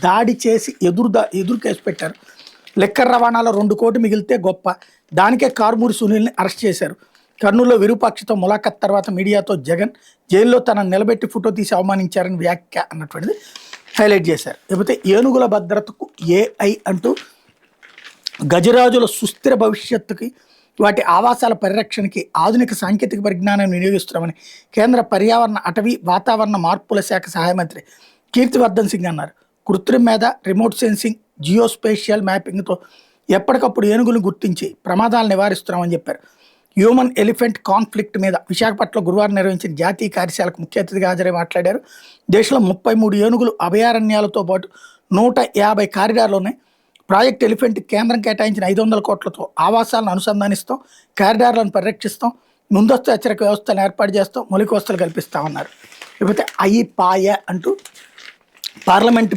దాడి చేసి ఎదురు కేసు పెట్టారు. లిక్కర్ రవాణాలో 2 కోట్లు మిగిలితే గొప్ప, దానికే కారుమూరి సునీల్ని అరెస్ట్ చేశారు. కర్నూలులో విరూపాక్షతో ములాఖత్ తర్వాత మీడియాతో జగన్ జైల్లో తనను నిలబెట్టి ఫోటో తీసి అవమానించారని వ్యాఖ్య అన్నటువంటిది హైలైట్ చేశారు. లేకపోతే ఏనుగుల భద్రతకు ఏఐ అంటూ గజరాజుల సుస్థిర భవిష్యత్తుకి వాటి ఆవాసాల పరిరక్షణకి ఆధునిక సాంకేతిక పరిజ్ఞానం వినియోగిస్తున్నామని కేంద్ర పర్యావరణ, అటవీ, వాతావరణ మార్పుల శాఖ సహాయ మంత్రి కీర్తివర్ధన్ సింగ్ అన్నారు. కృత్రిమ మేధ, రిమోట్ సెన్సింగ్, జియోస్పేషియల్ మ్యాపింగ్తో ఎప్పటికప్పుడు ఏనుగులు గుర్తించి ప్రమాదాలు నివారిస్తున్నామని చెప్పారు. హ్యూమన్ ఎలిఫెంట్ కాన్ఫ్లిక్ట్ మీద విశాఖపట్నంలో గురువారం నిర్వహించిన జాతీయ కార్యశాలకు ముఖ్య అతిథిగా హాజరై మాట్లాడారు. దేశంలో 33 ఏనుగులు అభయారణ్యాలతో పాటు 150 కారిడార్లు ఉన్నాయి. ప్రాజెక్ట్ ఎలిఫెంట్ కేంద్రం కేటాయించిన 500 కోట్లతో ఆవాసాలను అనుసంధానిస్తాం, కారిడార్లను పరిరక్షిస్తాం, ముందస్తు హెచ్చరిక వ్యవస్థలను ఏర్పాటు చేస్తాం, మౌలిక వసతులు కల్పిస్తామన్నారు. లేకపోతే పాయ అంటూ పార్లమెంట్